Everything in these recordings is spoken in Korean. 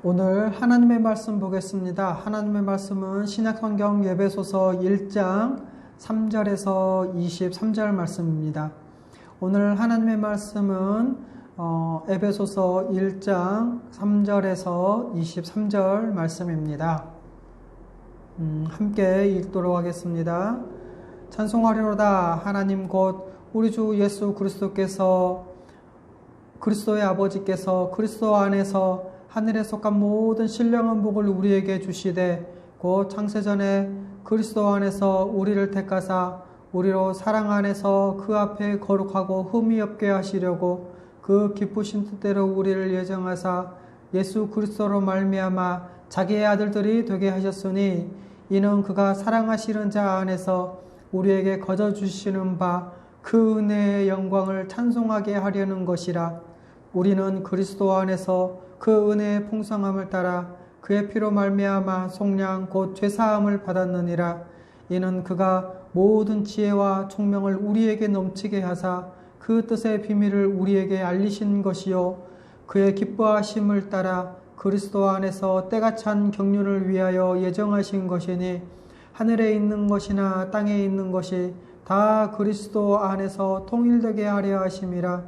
오늘 하나님의 말씀 보겠습니다. 하나님의 말씀은 신약성경 에베소서 1장 3절에서 23절 말씀입니다. 오늘 하나님의 말씀은 에베소서 1장 3절에서 23절 말씀입니다. 함께 읽도록 하겠습니다. 찬송하리로다. 하나님 곧 우리 주 예수 그리스도께서 그리스도의 아버지께서 그리스도 안에서 하늘에 속한 모든 신령한 복을 우리에게 주시되 곧 창세전에 그리스도 안에서 우리를 택하사 우리로 사랑 안에서 그 앞에 거룩하고 흠이 없게 하시려고 그 기쁘신 뜻대로 우리를 예정하사 예수 그리스도로 말미암아 자기의 아들들이 되게 하셨으니 이는 그가 사랑하시는 자 안에서 우리에게 거저 주시는 바 그 은혜의 영광을 찬송하게 하려는 것이라. 우리는 그리스도 안에서 그 은혜의 풍성함을 따라 그의 피로 말미암아 속량 곧 죄사함을 받았느니라. 이는 그가 모든 지혜와 총명을 우리에게 넘치게 하사 그 뜻의 비밀을 우리에게 알리신 것이요 그의 기뻐하심을 따라 그리스도 안에서 때가 찬 경륜을 위하여 예정하신 것이니 하늘에 있는 것이나 땅에 있는 것이 다 그리스도 안에서 통일되게 하려 하심이라.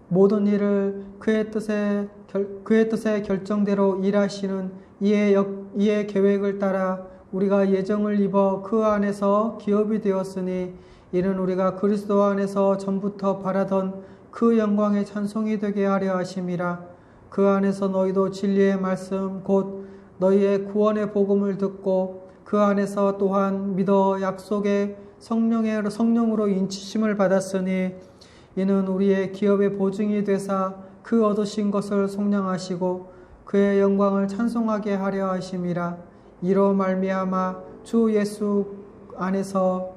모든 일을 그의 뜻의 결정대로 일하시는 이의 계획을 따라 우리가 예정을 입어 그 안에서 기업이 되었으니 이는 우리가 그리스도 안에서 전부터 바라던 그 영광의 찬송이 되게 하려 하심이라. 그 안에서 너희도 진리의 말씀 곧 너희의 구원의 복음을 듣고 그 안에서 또한 믿어 약속의 성령으로 인치심을 받았으니 이는 우리의 기업의 보증이 되사 그 얻으신 것을 속량하시고 그의 영광을 찬송하게 하려 하심이라. 이로 말미암아 주 예수 안에서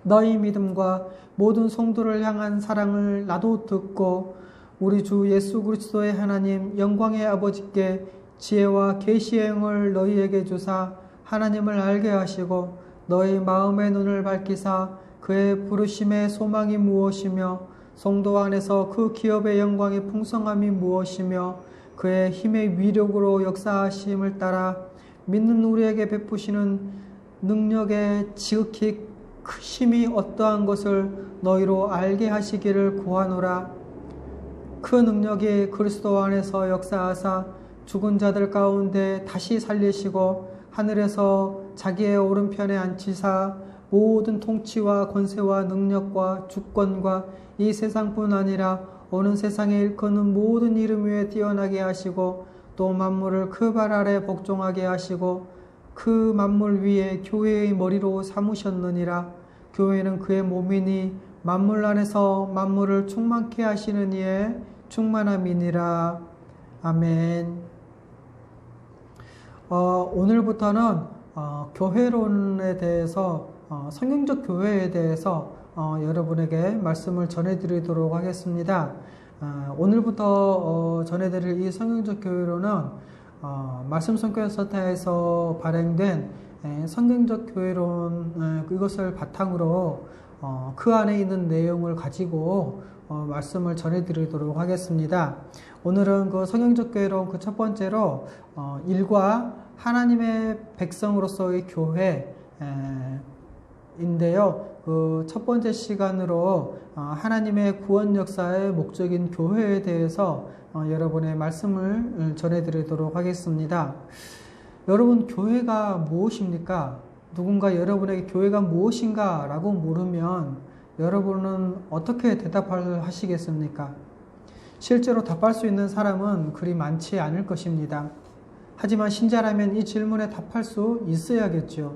너희 믿음과 모든 성도를 향한 사랑을 나도 듣고 우리 주 예수 그리스도의 하나님 영광의 아버지께 지혜와 계시의 영을 너희에게 주사 하나님을 알게 하시고 너희 마음의 눈을 밝히사 그의 부르심의 소망이 무엇이며 성도 안에서 그 기업의 영광의 풍성함이 무엇이며 그의 힘의 위력으로 역사하심을 따라 믿는 우리에게 베푸시는 능력의 지극히 크심이 어떠한 것을 너희로 알게 하시기를 구하노라. 그 능력이 그리스도 안에서 역사하사 죽은 자들 가운데 다시 살리시고 하늘에서 자기의 오른편에 앉히사 모든 통치와 권세와 능력과 주권과 이 세상뿐 아니라 오는 세상에 일컫는 모든 이름 위에 뛰어나게 하시고 또 만물을 그 발 아래 복종하게 하시고 그 만물 위에 교회의 머리로 삼으셨느니라. 교회는 그의 몸이니 만물 안에서 만물을 충만케 하시는 이의 충만함이니라. 아멘. 오늘부터는 교회론에 대해서 성경적 교회에 대해서 여러분에게 말씀을 전해드리도록 하겠습니다. 오늘부터 전해드릴 이 성경적 교회론은 말씀 선교 센터에서 발행된 성경적 교회론 이것을 바탕으로 그 안에 있는 내용을 가지고 말씀을 전해드리도록 하겠습니다. 오늘은 그 성경적 교회론 그 첫 번째로 일과 하나님의 백성으로서의 교회 인데요. 그 첫 번째 시간으로 하나님의 구원 역사의 목적인 교회에 대해서 여러분의 말씀을 전해드리도록 하겠습니다. 여러분, 교회가 무엇입니까? 누군가 여러분에게 교회가 무엇인가 라고 물으면 여러분은 어떻게 대답을 하시겠습니까? 실제로 답할 수 있는 사람은 그리 많지 않을 것입니다. 하지만 신자라면 이 질문에 답할 수 있어야겠죠.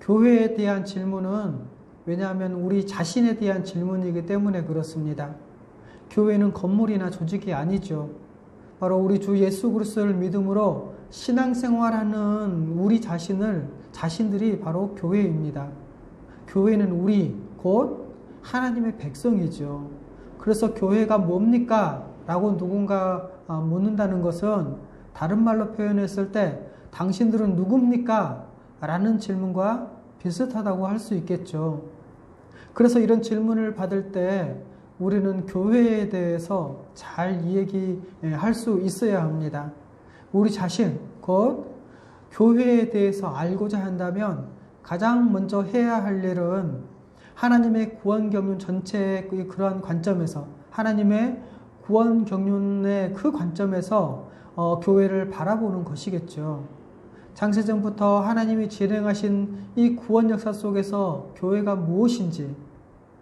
교회에 대한 질문은 왜냐하면 우리 자신에 대한 질문이기 때문에 그렇습니다. 교회는 건물이나 조직이 아니죠. 바로 우리 주 예수 그리스도를 믿음으로 신앙생활하는 우리 자신들이 바로 교회입니다. 교회는 우리 곧 하나님의 백성이죠. 그래서 교회가 뭡니까? 라고 누군가 묻는다는 것은 다른 말로 표현했을 때 당신들은 누굽니까? 라는 질문과 비슷하다고 할 수 있겠죠. 그래서 이런 질문을 받을 때 우리는 교회에 대해서 잘 이야기할 수 있어야 합니다. 우리 자신, 곧 교회에 대해서 알고자 한다면 가장 먼저 해야 할 일은 하나님의 구원 경륜 전체의 그러한 관점에서, 하나님의 구원 경륜의 그 관점에서 교회를 바라보는 것이겠죠. 창세전부터 하나님이 진행하신 이 구원 역사 속에서 교회가 무엇인지,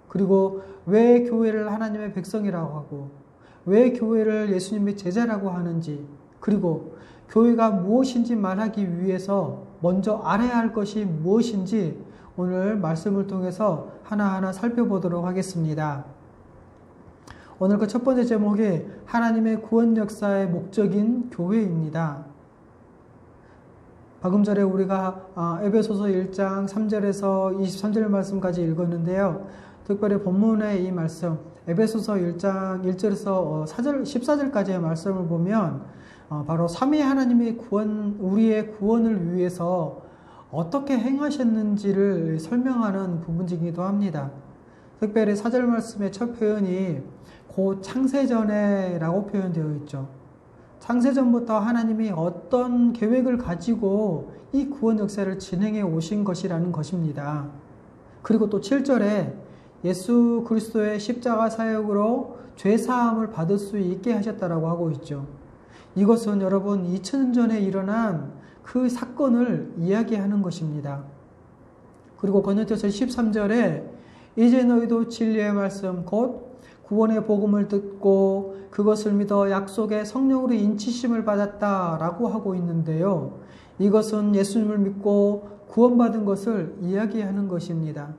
그리고 왜 교회를 하나님의 백성이라고 하고, 왜 교회를 예수님의 제자라고 하는지, 그리고 교회가 무엇인지 말하기 위해서 먼저 알아야 할 것이 무엇인지 오늘 말씀을 통해서 하나하나 살펴보도록 하겠습니다. 오늘 그 첫 번째 제목이 하나님의 구원 역사의 목적인 교회입니다. 방금 전에 우리가 에베소서 1장 3절에서 23절 말씀까지 읽었는데요. 특별히 본문의 이 말씀, 에베소서 1장 1절에서 14절까지의 말씀을 보면 바로 삼위 하나님의 우리의 구원을 위해서 어떻게 행하셨는지를 설명하는 부분이기도 합니다. 특별히 4절 말씀의 첫 표현이 곧 창세전에라고 표현되어 있죠. 창세전부터 하나님이 어떤 계획을 가지고 이 구원 역사를 진행해 오신 것이라는 것입니다. 그리고 또 7절에 예수 그리스도의 십자가 사역으로 죄사함을 받을 수 있게 하셨다라고 하고 있죠. 이것은 여러분 2000년 전에 일어난 그 사건을 이야기하는 것입니다. 그리고 고린도서 13절에 이제 너희도 진리의 말씀 곧 구원의 복음을 듣고 그것을 믿어 약속의 성령으로 인치심을 받았다라고 하고 있는데요. 이것은 예수님을 믿고 구원받은 것을 이야기하는 것입니다.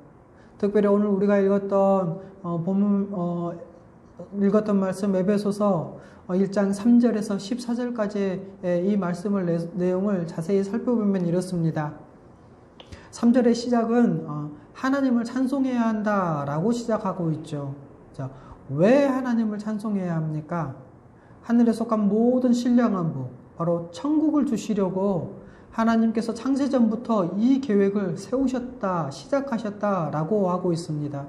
특별히 오늘 우리가 읽었던 읽었던 말씀 에베소서 1장 3절에서 14절까지의 이 말씀을 내용을 자세히 살펴보면 이렇습니다. 3절의 시작은 하나님을 찬송해야 한다라고 시작하고 있죠. 자, 왜 하나님을 찬송해야 합니까? 하늘에 속한 모든 신령한 복, 바로 천국을 주시려고 하나님께서 창세전부터 이 계획을 세우셨다, 시작하셨다라고 하고 있습니다.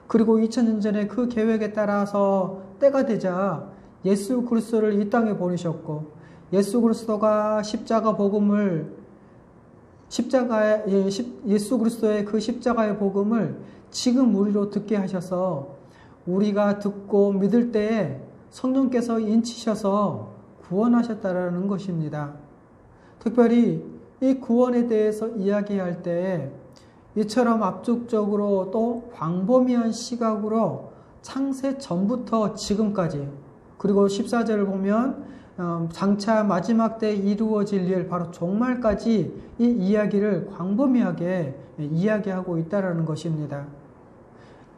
그리고 2000년 전에 그 계획에 따라서 때가 되자 예수 그리스도를 이 땅에 보내셨고, 예수 그리스도가 예수 그리스도의 그 십자가의 복음을 지금 우리로 듣게 하셔서 우리가 듣고 믿을 때에 성령께서 인치셔서 구원하셨다라는 것입니다. 특별히 이 구원에 대해서 이야기할 때 이처럼 압축적으로 또 광범위한 시각으로 창세 전부터 지금까지, 그리고 14절을 보면 장차 마지막 때 이루어질 일, 바로 종말까지 이 이야기를 광범위하게 이야기하고 있다는 것입니다.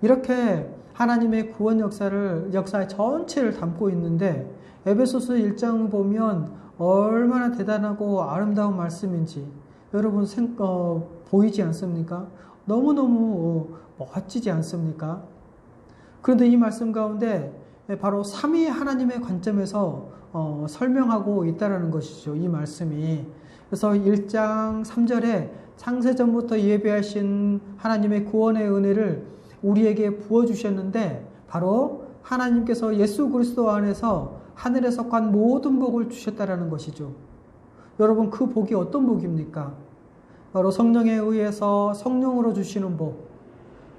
이렇게 하나님의 구원 역사의 전체를 담고 있는데 에베소서 1장 보면 얼마나 대단하고 아름다운 말씀인지 여러분 보이지 않습니까? 너무너무 멋지지 않습니까? 그런데 이 말씀 가운데 바로 삼위 하나님의 관점에서 설명하고 있다는 것이죠. 이 말씀이. 그래서 1장 3절에 창세전부터 예비하신 하나님의 구원의 은혜를 우리에게 부어주셨는데 바로 하나님께서 예수 그리스도 안에서 하늘에 속한 모든 복을 주셨다라는 것이죠. 여러분, 그 복이 어떤 복입니까? 바로 성령에 의해서 성령으로 주시는 복,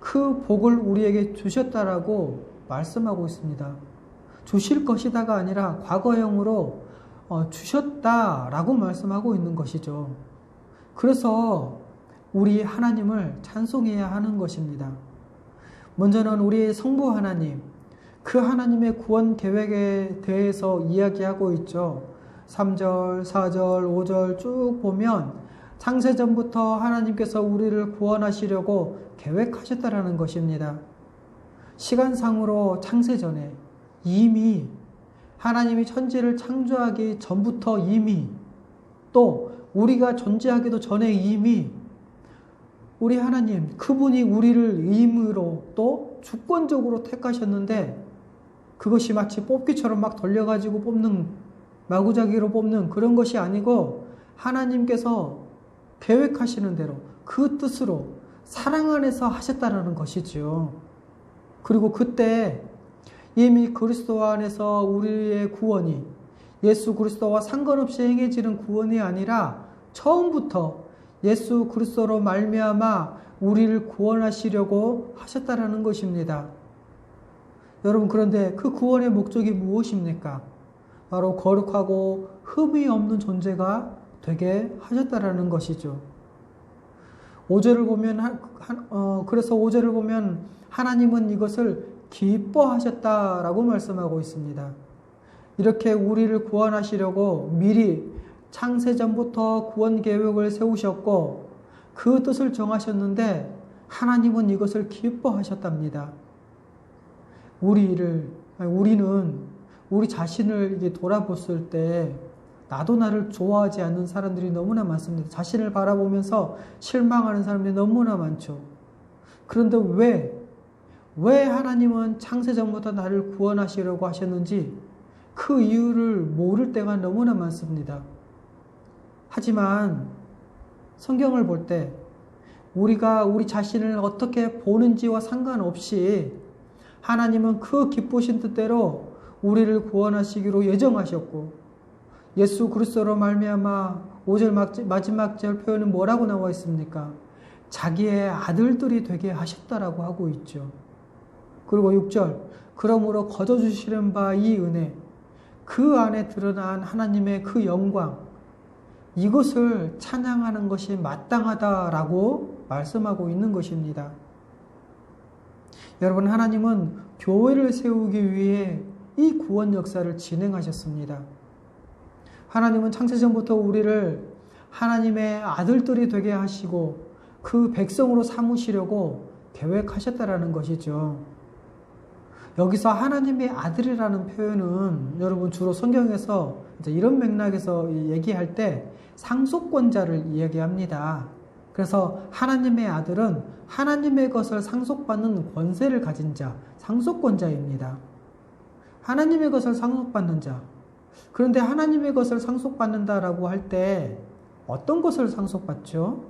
그 복을 우리에게 주셨다라고 말씀하고 있습니다. 주실 것이다가 아니라 과거형으로 주셨다라고 말씀하고 있는 것이죠. 그래서 우리 하나님을 찬송해야 하는 것입니다. 먼저는 우리 성부 하나님, 그 하나님의 구원 계획에 대해서 이야기하고 있죠. 3절, 4절, 5절 쭉 보면 창세전부터 하나님께서 우리를 구원하시려고 계획하셨다라는 것입니다. 시간상으로 창세전에 이미 하나님이 천지를 창조하기 전부터 이미, 또 우리가 존재하기도 전에 이미 우리 하나님, 그분이 우리를 의무로 또 주권적으로 택하셨는데 그것이 마치 뽑기처럼 막 돌려가지고 뽑는, 마구잡이로 뽑는 그런 것이 아니고 하나님께서 계획하시는 대로 그 뜻으로 사랑 안에서 하셨다라는 것이죠. 그리고 그때 이미 그리스도 안에서 우리의 구원이 예수 그리스도와 상관없이 행해지는 구원이 아니라 처음부터 예수 그리스도로 말미암아 우리를 구원하시려고 하셨다라는 것입니다. 여러분, 그런데 그 구원의 목적이 무엇입니까? 바로 거룩하고 흠이 없는 존재가 되게 하셨다라는 것이죠. 5절을 보면 그래서 5절을 보면 하나님은 이것을 기뻐하셨다라고 말씀하고 있습니다. 이렇게 우리를 구원하시려고 미리 창세전부터 구원 계획을 세우셨고 그 뜻을 정하셨는데 하나님은 이것을 기뻐하셨답니다. 우리는 우리 자신을 이제 돌아봤을 때 나도 나를 좋아하지 않는 사람들이 너무나 많습니다. 자신을 바라보면서 실망하는 사람들이 너무나 많죠. 그런데 왜 하나님은 창세전부터 나를 구원하시려고 하셨는지 그 이유를 모를 때가 너무나 많습니다. 하지만 성경을 볼 때 우리가 우리 자신을 어떻게 보는지와 상관없이 하나님은 그 기쁘신 뜻대로 우리를 구원하시기로 예정하셨고 예수 그리스도로 말미암아 5절 마지막 절 표현은 뭐라고 나와 있습니까? 자기의 아들들이 되게 하셨다라고 하고 있죠. 그리고 6절 그러므로 거저주시는 바 이 은혜 그 안에 드러난 하나님의 그 영광 이것을 찬양하는 것이 마땅하다라고 말씀하고 있는 것입니다. 여러분, 하나님은 교회를 세우기 위해 이 구원 역사를 진행하셨습니다. 하나님은 창세전부터 우리를 하나님의 아들들이 되게 하시고 그 백성으로 삼으시려고 계획하셨다라는 것이죠. 여기서 하나님의 아들이라는 표현은 여러분 주로 성경에서 이런 맥락에서 얘기할 때 상속권자를 이야기합니다. 그래서 하나님의 아들은 하나님의 것을 상속받는 권세를 가진 자, 상속권자입니다. 하나님의 것을 상속받는 자. 그런데 하나님의 것을 상속받는다라고 할 때 어떤 것을 상속받죠?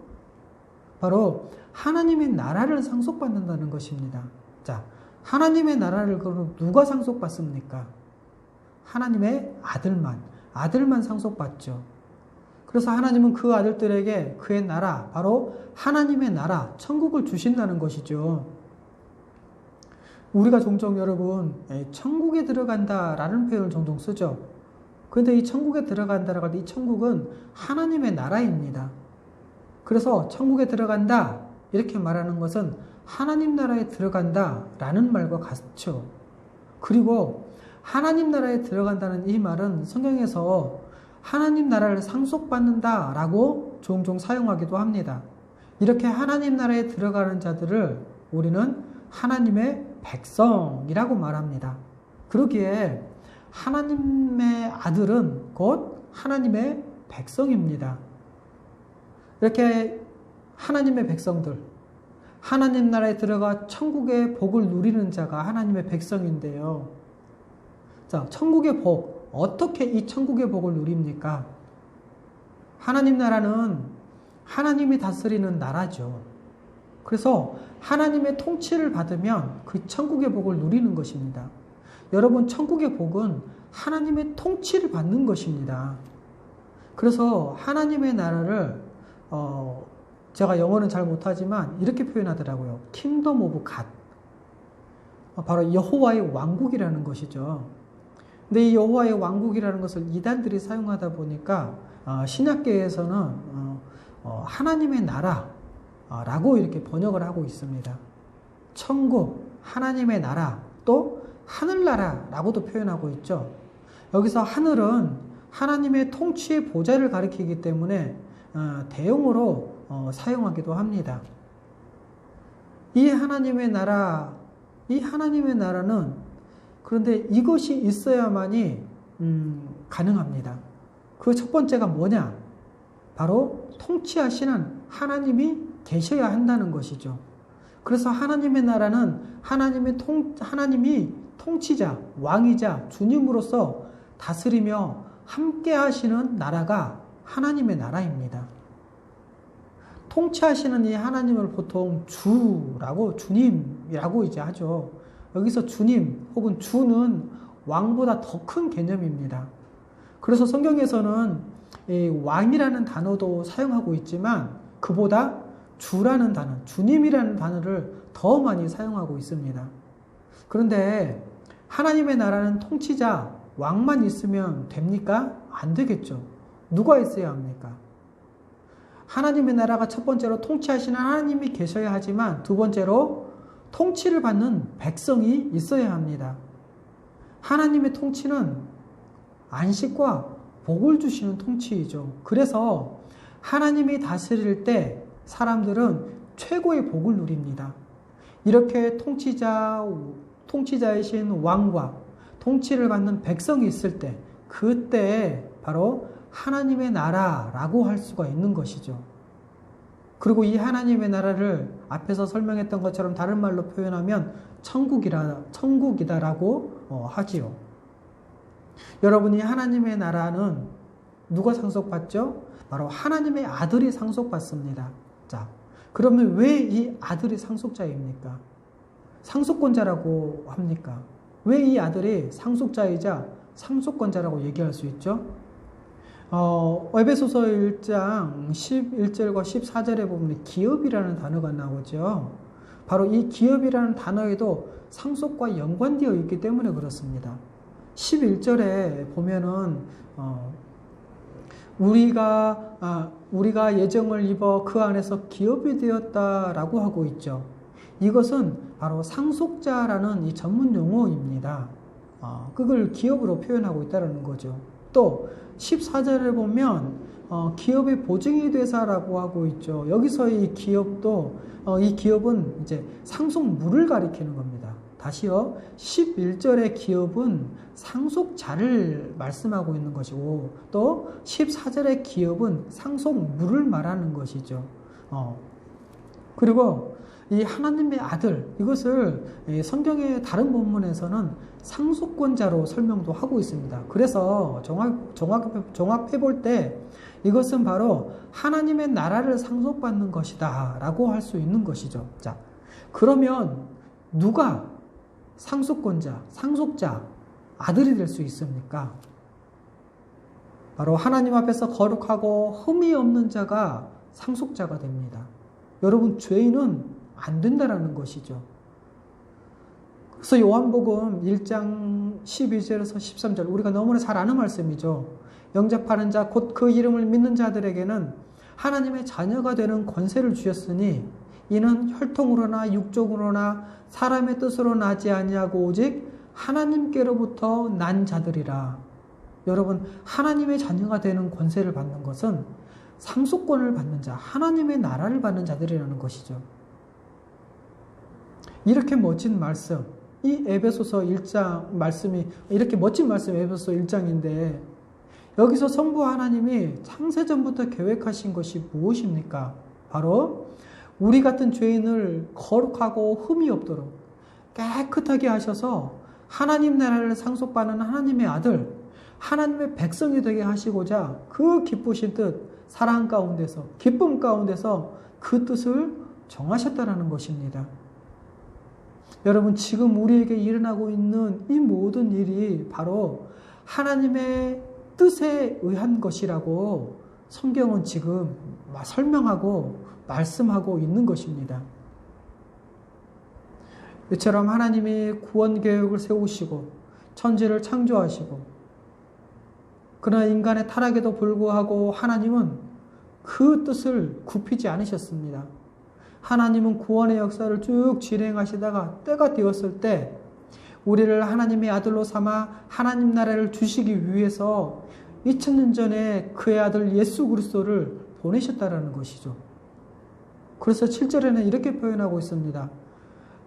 바로 하나님의 나라를 상속받는다는 것입니다. 자, 하나님의 나라를 그럼 누가 상속받습니까? 하나님의 아들만 상속받죠. 그래서 하나님은 그 아들들에게 그의 나라, 바로 하나님의 나라, 천국을 주신다는 것이죠. 우리가 종종 여러분, 천국에 들어간다라는 표현을 종종 쓰죠. 그런데 이 천국에 들어간다라고 할 때 이 천국은 하나님의 나라입니다. 그래서 천국에 들어간다, 이렇게 말하는 것은 하나님 나라에 들어간다라는 말과 같죠. 그리고 하나님 나라에 들어간다는 이 말은 성경에서 하나님 나라를 상속받는다라고 종종 사용하기도 합니다. 이렇게 하나님 나라에 들어가는 자들을 우리는 하나님의 백성이라고 말합니다. 그러기에 하나님의 아들은 곧 하나님의 백성입니다. 이렇게 하나님의 백성들, 하나님 나라에 들어가 천국의 복을 누리는 자가 하나님의 백성인데요. 자, 천국의 복, 어떻게 이 천국의 복을 누립니까? 하나님 나라는 하나님이 다스리는 나라죠. 그래서 하나님의 통치를 받으면 그 천국의 복을 누리는 것입니다. 여러분, 천국의 복은 하나님의 통치를 받는 것입니다. 그래서 하나님의 나라를 제가 영어는 잘 못하지만 이렇게 표현하더라고요. 킹덤 오브 갓. 바로 여호와의 왕국이라는 것이죠. 근데 이 여호와의 왕국이라는 것을 이단들이 사용하다 보니까 신약계에서는 하나님의 나라라고 이렇게 번역을 하고 있습니다. 천국, 하나님의 나라, 또 하늘나라라고도 표현하고 있죠. 여기서 하늘은 하나님의 통치의 보좌를 가리키기 때문에 대용어로 사용하기도 합니다. 이 하나님의 나라는 그런데 이것이 있어야만이 가능합니다. 그 첫 번째가 뭐냐? 바로 통치하시는 하나님이 계셔야 한다는 것이죠. 그래서 하나님의 나라는 하나님이 통치자, 왕이자 주님으로서 다스리며 함께 하시는 나라가 하나님의 나라입니다. 통치하시는 이 하나님을 보통 주님이라고 이제 하죠. 여기서 주님, 혹은 주는 왕보다 더 큰 개념입니다. 그래서 성경에서는 이 왕이라는 단어도 사용하고 있지만 그보다 주라는 단어, 주님이라는 단어를 더 많이 사용하고 있습니다. 그런데 하나님의 나라는 통치자, 왕만 있으면 됩니까? 안 되겠죠. 누가 있어야 합니까? 하나님의 나라가 첫 번째로 통치하시는 하나님이 계셔야 하지만 두 번째로 통치를 받는 백성이 있어야 합니다. 하나님의 통치는 안식과 복을 주시는 통치이죠. 그래서 하나님이 다스릴 때 사람들은 최고의 복을 누립니다. 이렇게 통치자이신 왕과 통치를 받는 백성이 있을 때 그때 바로 하나님의 나라라고 할 수가 있는 것이죠. 그리고 이 하나님의 나라를 앞에서 설명했던 것처럼 다른 말로 표현하면 천국이다라고 하지요. 여러분이 하나님의 나라는 누가 상속받죠? 바로 하나님의 아들이 상속받습니다. 자, 그러면 왜 이 아들이 상속자입니까? 상속권자라고 합니까? 왜 이 아들이 상속자이자 상속권자라고 얘기할 수 있죠? 에베소서 1장 11절과 14절에 보면 기업이라는 단어가 나오죠. 바로 이 기업이라는 단어에도 상속과 연관되어 있기 때문에 그렇습니다. 11절에 보면은 우리가 예정을 입어 그 안에서 기업이 되었다라고 하고 있죠. 이것은 바로 상속자라는 이 전문 용어입니다. 그걸 기업으로 표현하고 있다는 거죠. 또 14절에 보면 기업의 보증이 되사라고 하고 있죠. 여기서 이 기업은 이제 상속물을 가리키는 겁니다. 다시요. 11절의 기업은 상속자를 말씀하고 있는 것이고 또 14절의 기업은 상속물을 말하는 것이죠. 그리고 이 하나님의 아들, 이것을 성경의 다른 본문에서는 상속권자로 설명도 하고 있습니다. 그래서 종합해 볼 때 이것은 바로 하나님의 나라를 상속받는 것이다 라고 할 수 있는 것이죠. 자, 그러면 누가 상속권자, 상속자, 아들이 될 수 있습니까? 바로 하나님 앞에서 거룩하고 흠이 없는 자가 상속자가 됩니다. 여러분, 죄인은 안 된다라는 것이죠. 그래서 요한복음 1장 12절에서 13절, 우리가 너무나 잘 아는 말씀이죠. 영접하는 자, 곧 그 이름을 믿는 자들에게는 하나님의 자녀가 되는 권세를 주셨으니 이는 혈통으로나 육적으로나 사람의 뜻으로 나지 아니하고 오직 하나님께로부터 난 자들이라. 여러분, 하나님의 자녀가 되는 권세를 받는 것은 상속권을 받는 자, 하나님의 나라를 받는 자들이라는 것이죠. 이렇게 멋진 말씀, 이 에베소서 1장 말씀이 이렇게 멋진 말씀 에베소서 1장인데 여기서 성부 하나님이 창세전부터 계획하신 것이 무엇입니까? 바로 우리 같은 죄인을 거룩하고 흠이 없도록 깨끗하게 하셔서 하나님 나라를 상속받는 하나님의 아들, 하나님의 백성이 되게 하시고자 그 기쁘신 뜻, 사랑 가운데서, 기쁨 가운데서 그 뜻을 정하셨다는 것입니다. 여러분, 지금 우리에게 일어나고 있는 이 모든 일이 바로 하나님의 뜻에 의한 것이라고 성경은 지금 설명하고 말씀하고 있는 것입니다. 이처럼 하나님이 구원 계획을 세우시고 천지를 창조하시고 그러나 인간의 타락에도 불구하고 하나님은 그 뜻을 굽히지 않으셨습니다. 하나님은 구원의 역사를 쭉 진행하시다가 때가 되었을 때 우리를 하나님의 아들로 삼아 하나님 나라를 주시기 위해서 2000년 전에 그의 아들 예수 그리스도를 보내셨다라는 것이죠. 그래서 7절에는 이렇게 표현하고 있습니다.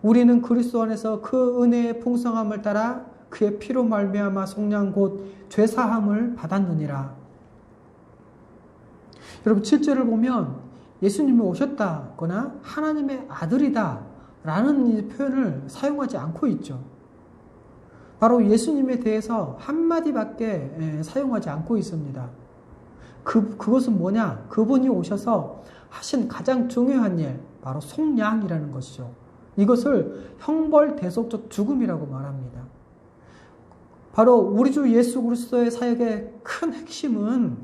우리는 그리스도 안에서 그 은혜의 풍성함을 따라 그의 피로 말미암아 속량 곧 죄사함을 받았느니라. 여러분, 7절을 보면 예수님이 오셨다거나 하나님의 아들이다 라는 이 표현을 사용하지 않고 있죠. 바로 예수님에 대해서 한마디밖에 사용하지 않고 있습니다. 그것은 뭐냐? 그분이 오셔서 하신 가장 중요한 일, 바로 속량이라는 것이죠. 이것을 형벌대속적 죽음이라고 말합니다. 바로 우리 주 예수 그리스도의 사역의 큰 핵심은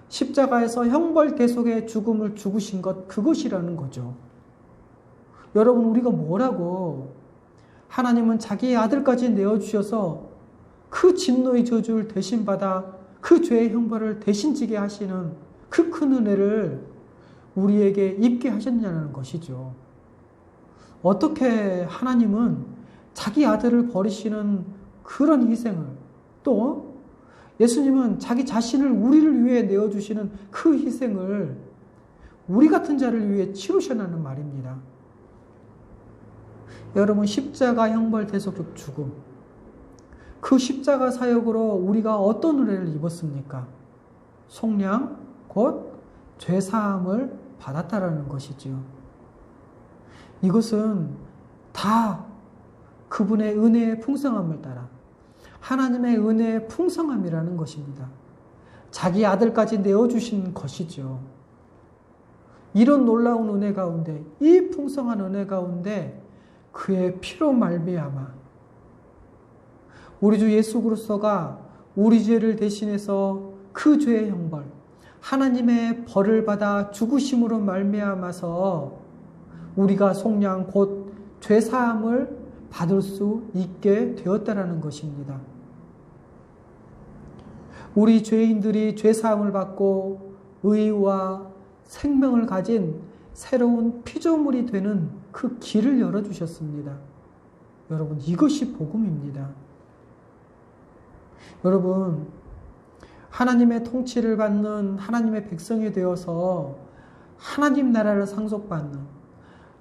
십자가에서 형벌대속의 죽음을 죽으신 것, 그것이라는 거죠. 여러분, 우리가 뭐라고, 하나님은 자기의 아들까지 내어주셔서 그 진노의 저주를 대신 받아 그 죄의 형벌을 대신 지게 하시는 그 큰 은혜를 우리에게 입게 하셨냐는 것이죠. 어떻게 하나님은 자기 아들을 버리시는 그런 희생을, 또 예수님은 자기 자신을 우리를 위해 내어주시는 그 희생을 우리 같은 자를 위해 치르셨다는 말입니다. 여러분, 십자가 형벌 대속적 죽음, 그 십자가 사역으로 우리가 어떤 은혜를 입었습니까? 속량, 곧 죄사함을 받았다라는 것이지요. 이것은 다 그분의 은혜의 풍성함을 따라 하나님의 은혜의 풍성함이라는 것입니다. 자기 아들까지 내어주신 것이죠. 이런 놀라운 은혜 가운데, 이 풍성한 은혜 가운데 그의 피로 말미암아 우리 주 예수 그리스도가 우리 죄를 대신해서 그 죄의 형벌, 하나님의 벌을 받아 죽으심으로 말미암아서 우리가 속량 곧 죄사함을 받을 수 있게 되었다라는 것입니다. 우리 죄인들이 죄사함을 받고 의와 생명을 가진 새로운 피조물이 되는 그 길을 열어주셨습니다. 여러분, 이것이 복음입니다. 여러분, 하나님의 통치를 받는 하나님의 백성이 되어서 하나님 나라를 상속받는,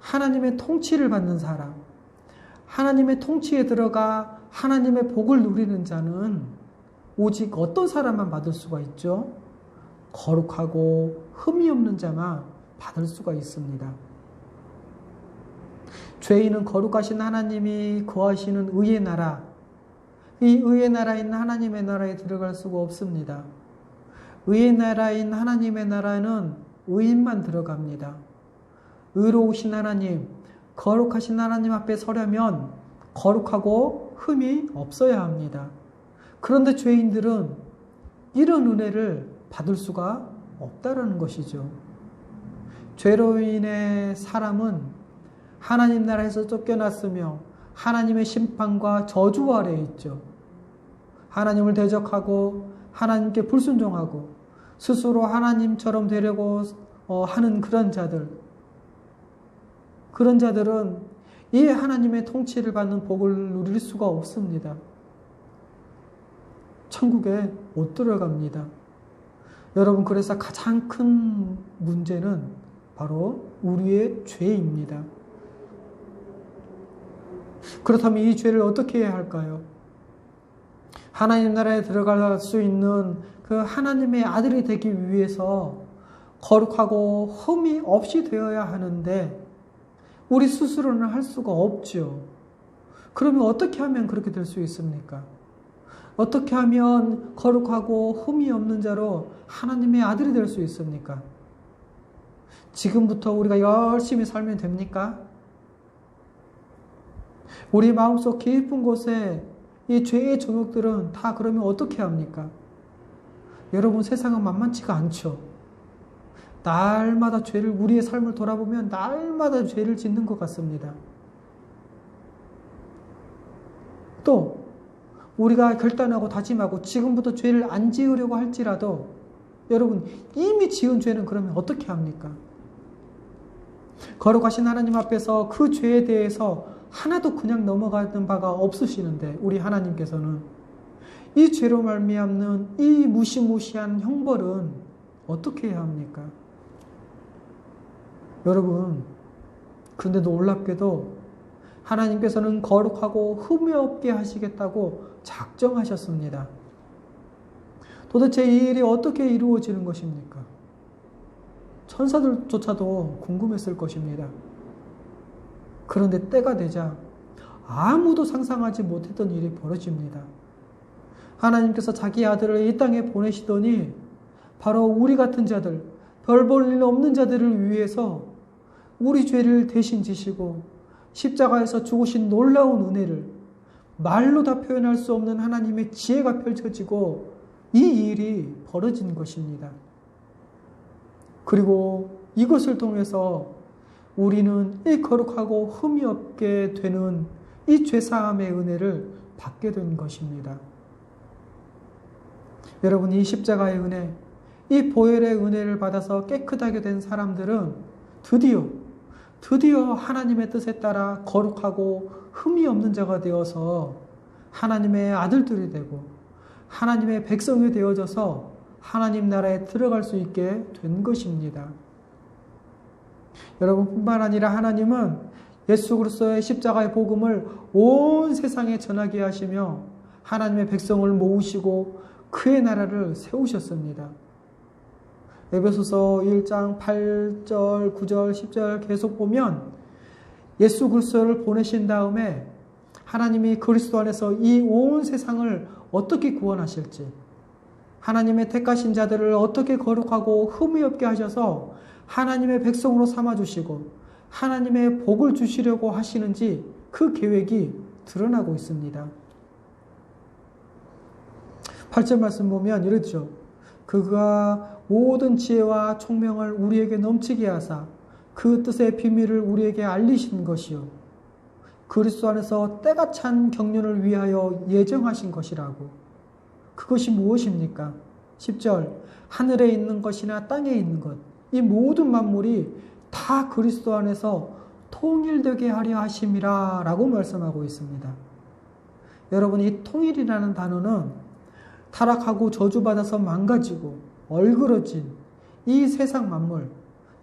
하나님의 통치를 받는 사람, 하나님의 통치에 들어가 하나님의 복을 누리는 자는 오직 어떤 사람만 받을 수가 있죠? 거룩하고 흠이 없는 자만 받을 수가 있습니다. 죄인은 거룩하신 하나님이 거하시는 의의 나라, 이 의의 나라인 하나님의 나라에 들어갈 수가 없습니다. 의의 나라인 하나님의 나라에는 의인만 들어갑니다. 의로우신 하나님, 거룩하신 하나님 앞에 서려면 거룩하고 흠이 없어야 합니다. 그런데 죄인들은 이런 은혜를 받을 수가 없다는 것이죠. 죄로 인해 사람은 하나님 나라에서 쫓겨났으며 하나님의 심판과 저주 아래에 있죠. 하나님을 대적하고 하나님께 불순종하고 스스로 하나님처럼 되려고 하는 그런 자들은 이 하나님의 통치를 받는 복을 누릴 수가 없습니다. 천국에 못 들어갑니다. 여러분, 그래서 가장 큰 문제는 바로 우리의 죄입니다. 그렇다면 이 죄를 어떻게 해야 할까요? 하나님 나라에 들어갈 수 있는 그 하나님의 아들이 되기 위해서 거룩하고 흠이 없이 되어야 하는데 우리 스스로는 할 수가 없죠. 그러면 어떻게 하면 그렇게 될 수 있습니까? 어떻게 하면 거룩하고 흠이 없는 자로 하나님의 아들이 될 수 있습니까? 지금부터 우리가 열심히 살면 됩니까? 우리 마음속 깊은 곳에 이 죄의 정욕들은 다 그러면 어떻게 합니까? 여러분, 세상은 만만치가 않죠. 날마다 죄를, 우리의 삶을 돌아보면 날마다 죄를 짓는 것 같습니다. 또 우리가 결단하고 다짐하고 지금부터 죄를 안 지으려고 할지라도 여러분, 이미 지은 죄는 그러면 어떻게 합니까? 거룩하신 하나님 앞에서 그 죄에 대해서 하나도 그냥 넘어가는 바가 없으시는데 우리 하나님께서는 이 죄로 말미암는 이 무시무시한 형벌은 어떻게 해야 합니까? 여러분, 그런데 놀랍게도 하나님께서는 거룩하고 흠이 없게 하시겠다고 작정하셨습니다. 도대체 이 일이 어떻게 이루어지는 것입니까? 천사들조차도 궁금했을 것입니다. 그런데 때가 되자 아무도 상상하지 못했던 일이 벌어집니다. 하나님께서 자기 아들을 이 땅에 보내시더니 바로 우리 같은 자들, 별 볼 일 없는 자들을 위해서 우리 죄를 대신 지시고 십자가에서 죽으신 놀라운 은혜를 말로 다 표현할 수 없는 하나님의 지혜가 펼쳐지고 이 일이 벌어진 것입니다. 그리고 이것을 통해서 우리는 이 거룩하고 흠이 없게 되는 이 죄사함의 은혜를 받게 된 것입니다. 여러분, 이 십자가의 은혜, 이 보혈의 은혜를 받아서 깨끗하게 된 사람들은 드디어 하나님의 뜻에 따라 거룩하고 흠이 없는 자가 되어서 하나님의 아들들이 되고 하나님의 백성이 되어져서 하나님 나라에 들어갈 수 있게 된 것입니다. 여러분뿐만 아니라 하나님은 예수 그리스도의 십자가의 복음을 온 세상에 전하게 하시며 하나님의 백성을 모으시고 그의 나라를 세우셨습니다. 에베소서 1장 8절, 9절, 10절 계속 보면 예수 그리스도를 보내신 다음에 하나님이 그리스도 안에서 이 온 세상을 어떻게 구원하실지, 하나님의 택하신 자들을 어떻게 거룩하고 흠이 없게 하셔서 하나님의 백성으로 삼아주시고 하나님의 복을 주시려고 하시는지 그 계획이 드러나고 있습니다. 8절 말씀 보면 이러죠. 그가 모든 지혜와 총명을 우리에게 넘치게 하사 그 뜻의 비밀을 우리에게 알리신 것이요 그리스도 안에서 때가 찬 경륜을 위하여 예정하신 것이라고. 그것이 무엇입니까? 10절 하늘에 있는 것이나 땅에 있는 것, 이 모든 만물이 다 그리스도 안에서 통일되게 하려 하심이라 라고 말씀하고 있습니다. 여러분, 이 통일이라는 단어는 타락하고 저주받아서 망가지고 얼그러진 이 세상 만물,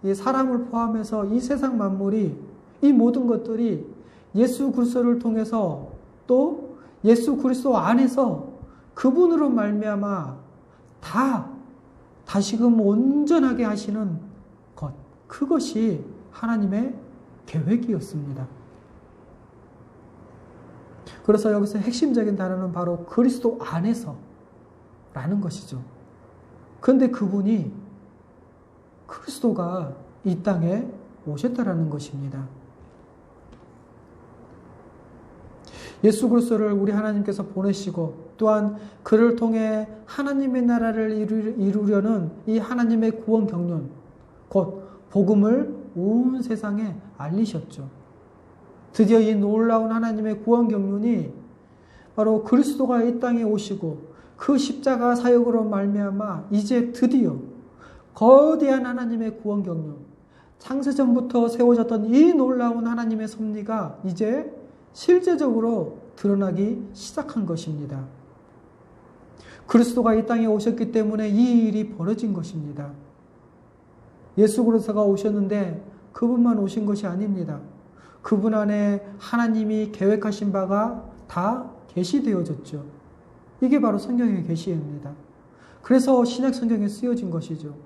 이 사람을 포함해서 이 세상 만물이, 이 모든 것들이 예수 그리스도를 통해서 또 예수 그리스도 안에서 그분으로 말미암아 다 다시금 온전하게 하시는 것, 그것이 하나님의 계획이었습니다. 그래서 여기서 핵심적인 단어는 바로 그리스도 안에서 라는 것이죠. 그런데 그분이, 그리스도가 이 땅에 오셨다라는 것입니다. 예수 그리스도를 우리 하나님께서 보내시고 또한 그를 통해 하나님의 나라를 이루려는 이 하나님의 구원 경륜, 곧 복음을 온 세상에 알리셨죠. 드디어 이 놀라운 하나님의 구원 경륜이 바로 그리스도가 이 땅에 오시고 그 십자가 사역으로 말미암아 이제 드디어 거대한 하나님의 구원 경륜, 창세전부터 세워졌던 이 놀라운 하나님의 섭리가 이제 실제적으로 드러나기 시작한 것입니다. 그리스도가 이 땅에 오셨기 때문에 이 일이 벌어진 것입니다. 예수 그리스도가 오셨는데 그분만 오신 것이 아닙니다. 그분 안에 하나님이 계획하신 바가 다 계시되어졌죠. 이게 바로 성경의 계시입니다. 그래서 신약 성경에 쓰여진 것이죠.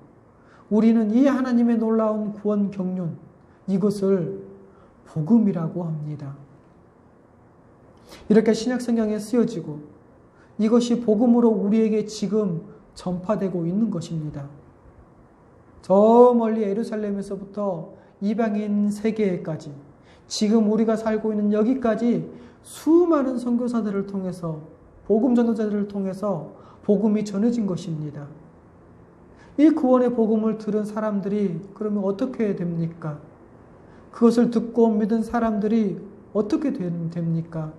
우리는 이 하나님의 놀라운 구원 경륜, 이것을 복음이라고 합니다. 이렇게 신약 성경에 쓰여지고 이것이 복음으로 우리에게 지금 전파되고 있는 것입니다. 저 멀리 예루살렘에서부터 이방인 세계에까지, 지금 우리가 살고 있는 여기까지 수많은 선교사들을 통해서, 복음 전도자들을 통해서 복음이 전해진 것입니다. 이 구원의 복음을 들은 사람들이 그러면 어떻게 됩니까? 그것을 듣고 믿은 사람들이 어떻게 됩니까?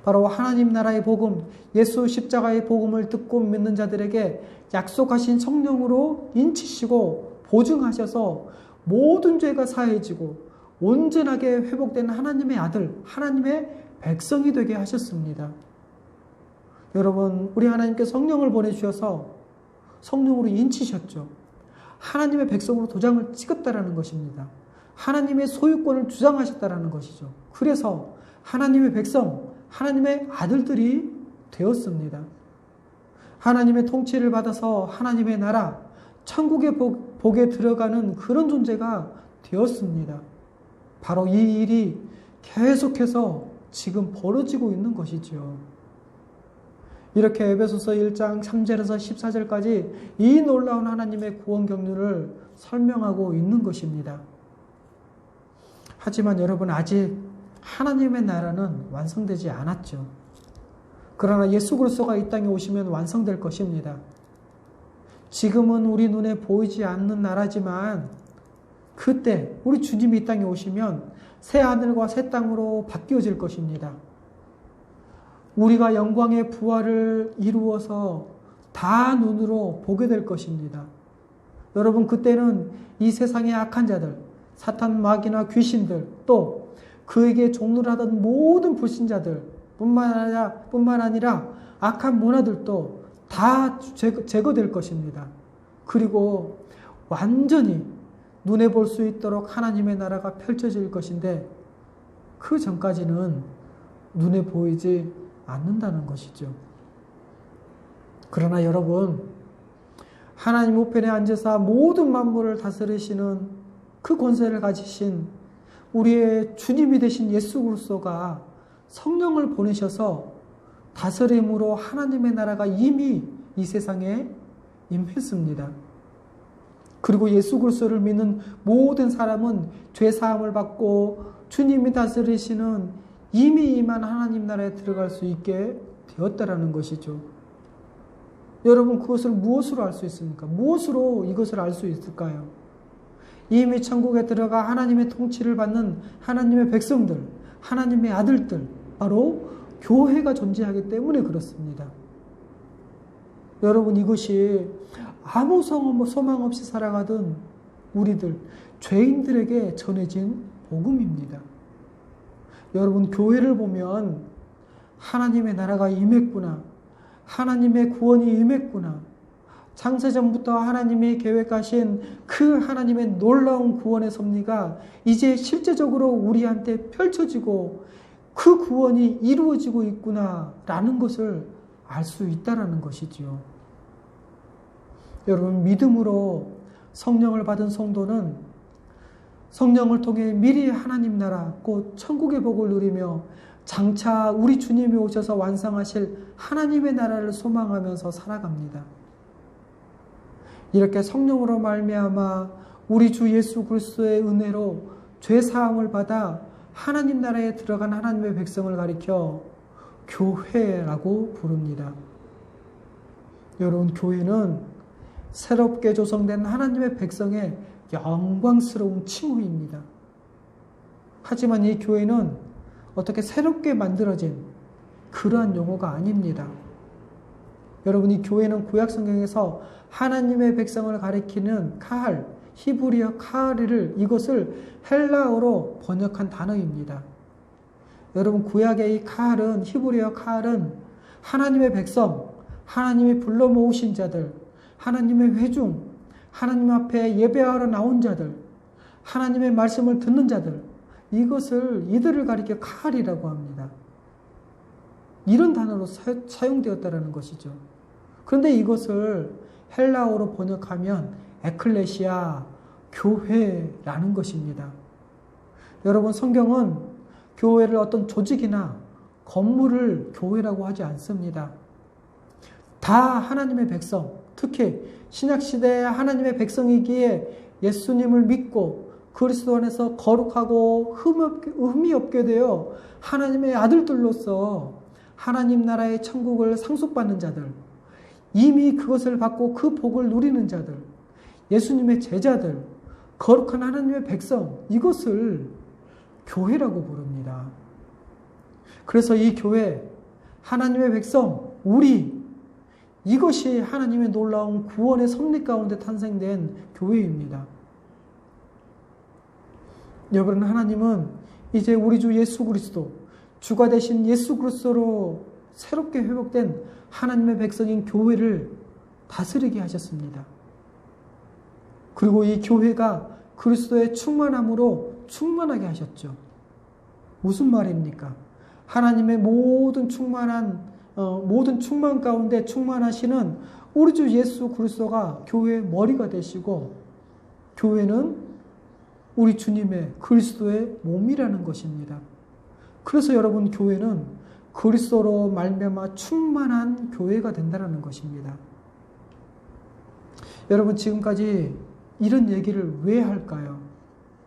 바로 하나님 나라의 복음, 예수 십자가의 복음을 듣고 믿는 자들에게 약속하신 성령으로 인치시고 보증하셔서 모든 죄가 사해지고 온전하게 회복된 하나님의 아들, 하나님의 백성이 되게 하셨습니다. 여러분, 우리 하나님께 성령을 보내주셔서 성령으로 인치셨죠. 하나님의 백성으로 도장을 찍었다라는 것입니다. 하나님의 소유권을 주장하셨다라는 것이죠. 그래서 하나님의 백성, 하나님의 아들들이 되었습니다. 하나님의 통치를 받아서 하나님의 나라, 천국의 복에 들어가는 그런 존재가 되었습니다. 바로 이 일이 계속해서 지금 벌어지고 있는 것이죠. 이렇게 에베소서 1장 3절에서 14절까지 이 놀라운 하나님의 구원 경륜을 설명하고 있는 것입니다. 하지만 여러분, 아직 하나님의 나라는 완성되지 않았죠. 그러나 예수 그리스도가 이 땅에 오시면 완성될 것입니다. 지금은 우리 눈에 보이지 않는 나라지만 그때 우리 주님이 이 땅에 오시면 새 하늘과 새 땅으로 바뀌어질 것입니다. 우리가 영광의 부활을 이루어서 다 눈으로 보게 될 것입니다. 여러분, 그때는 이 세상의 악한 자들, 사탄, 마귀나 귀신들, 또 그에게 종노를 하던 모든 불신자들 뿐만 아니라 악한 문화들도 다 제거될 것입니다. 그리고 완전히 눈에 볼 수 있도록 하나님의 나라가 펼쳐질 것인데, 그 전까지는 눈에 보이지 않는다는 것이죠. 그러나 여러분, 하나님 우편에 앉으사 모든 만물을 다스리시는 그 권세를 가지신 우리의 주님이 되신 예수 그리스도가 성령을 보내셔서 다스림으로 하나님의 나라가 이미 이 세상에 임했습니다. 그리고 예수 그리스도를 믿는 모든 사람은 죄 사함을 받고 주님이 다스리시는 이미 임한 하나님 나라에 들어갈 수 있게 되었다라는 것이죠. 여러분, 그것을 무엇으로 알 수 있습니까? 무엇으로 이것을 알 수 있을까요? 이미 천국에 들어가 하나님의 통치를 받는 하나님의 백성들, 하나님의 아들들, 바로 교회가 존재하기 때문에 그렇습니다. 여러분, 이것이 아무 소망 없이 살아가던 우리들, 죄인들에게 전해진 복음입니다. 여러분, 교회를 보면 하나님의 나라가 임했구나, 하나님의 구원이 임했구나, 창세전부터 하나님이 계획하신 그 하나님의 놀라운 구원의 섭리가 이제 실제적으로 우리한테 펼쳐지고 그 구원이 이루어지고 있구나라는 것을 알 수 있다라는 것이지요. 여러분, 믿음으로 성령을 받은 성도는 성령을 통해 미리 하나님 나라, 곧 천국의 복을 누리며 장차 우리 주님이 오셔서 완성하실 하나님의 나라를 소망하면서 살아갑니다. 이렇게 성령으로 말미암아 우리 주 예수 그리스도의 은혜로 죄 사함을 받아 하나님 나라에 들어간 하나님의 백성을 가리켜 교회라고 부릅니다. 여러분, 교회는 새롭게 조성된 하나님의 백성의 영광스러운 칭호입니다. 하지만 이 교회는 어떻게 새롭게 만들어진 그러한 용어가 아닙니다. 여러분, 이 교회는 구약 성경에서 하나님의 백성을 가리키는 카할, 히브리어 카할을, 이것을 헬라어로 번역한 단어입니다. 여러분, 구약의 이 카할은, 히브리어 카할은 하나님의 백성, 하나님이 불러 모으신 자들, 하나님의 회중, 하나님 앞에 예배하러 나온 자들, 하나님의 말씀을 듣는 자들, 이들을 가리켜 카할이라고 합니다. 이런 단어로 사용되었다는 것이죠. 그런데 이것을 헬라어로 번역하면 에클레시아, 교회라는 것입니다. 여러분, 성경은 교회를 어떤 조직이나 건물을 교회라고 하지 않습니다. 다 하나님의 백성, 특히 신약시대의 하나님의 백성이기에 예수님을 믿고 그리스도 안에서 거룩하고 흠이 없게 되어 하나님의 아들들로서 하나님 나라의 천국을 상속받는 자들, 이미 그것을 받고 그 복을 누리는 자들, 예수님의 제자들, 거룩한 하나님의 백성, 이것을 교회라고 부릅니다. 그래서 이 교회, 하나님의 백성, 우리, 이것이 하나님의 놀라운 구원의 섭리 가운데 탄생된 교회입니다. 여러분, 하나님은 이제 우리 주 예수 그리스도, 주가 되신 예수 그리스도로 새롭게 회복된 하나님의 백성인 교회를 다스리게 하셨습니다. 그리고 이 교회가 그리스도의 충만함으로 충만하게 하셨죠. 무슨 말입니까? 하나님의 모든 충만 가운데 충만하시는 우리 주 예수 그리스도가 교회의 머리가 되시고, 교회는 우리 주님의 그리스도의 몸이라는 것입니다. 그래서 여러분, 교회는 그리스도로 말미암아 충만한 교회가 된다는 것입니다. 여러분, 지금까지 이런 얘기를 왜 할까요?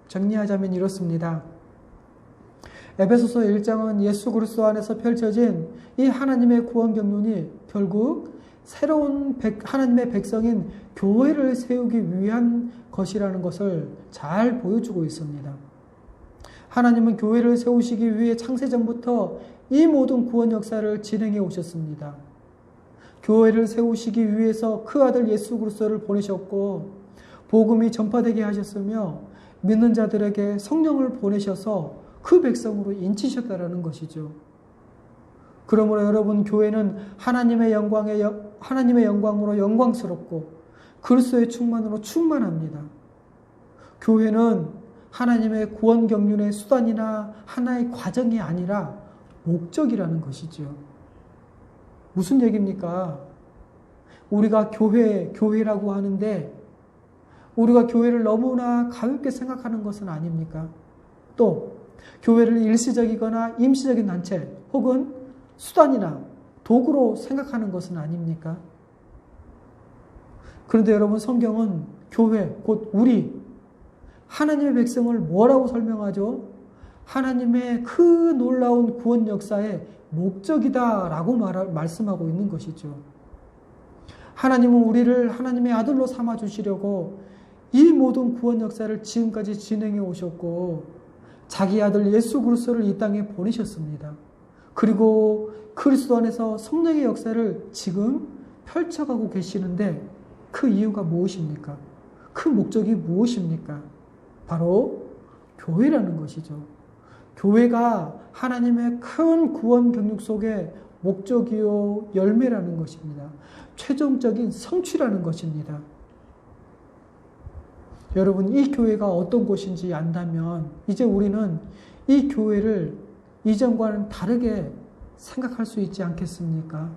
정리하자면 이렇습니다. 에베소서 1장은 예수 그리스도 안에서 펼쳐진 이 하나님의 구원 경륜이 결국 새로운 하나님의 백성인 교회를 세우기 위한 것이라는 것을 잘 보여주고 있습니다. 하나님은 교회를 세우시기 위해 창세전부터 이 모든 구원 역사를 진행해 오셨습니다. 교회를 세우시기 위해서 그 아들 예수 그리스도를 보내셨고 복음이 전파되게 하셨으며 믿는 자들에게 성령을 보내셔서 그 백성으로 인치셨다라는 것이죠. 그러므로 여러분, 교회는 하나님의 영광으로 영광스럽고 그리스도의 충만으로 충만합니다. 교회는 하나님의 구원 경륜의 수단이나 하나의 과정이 아니라 목적이라는 것이죠. 무슨 얘기입니까? 우리가 교회라고 하는데 우리가 교회를 너무나 가볍게 생각하는 것은 아닙니까? 또 교회를 일시적이거나 임시적인 단체 혹은 수단이나 도구로 생각하는 것은 아닙니까? 그런데 여러분, 성경은 교회, 곧 우리 하나님의 백성을 뭐라고 설명하죠? 하나님의 그 놀라운 구원 역사의 목적이다라고 말씀하고 있는 것이죠. 하나님은 우리를 하나님의 아들로 삼아주시려고 이 모든 구원 역사를 지금까지 진행해 오셨고 자기 아들 예수 그리스도를 이 땅에 보내셨습니다. 그리고 그리스도 안에서 성령의 역사를 지금 펼쳐가고 계시는데 그 이유가 무엇입니까? 그 목적이 무엇입니까? 바로 교회라는 것이죠. 교회가 하나님의 큰 구원 경륜 속의 목적이요 열매라는 것입니다. 최종적인 성취라는 것입니다. 여러분, 이 교회가 어떤 곳인지 안다면 이제 우리는 이 교회를 이전과는 다르게 생각할 수 있지 않겠습니까?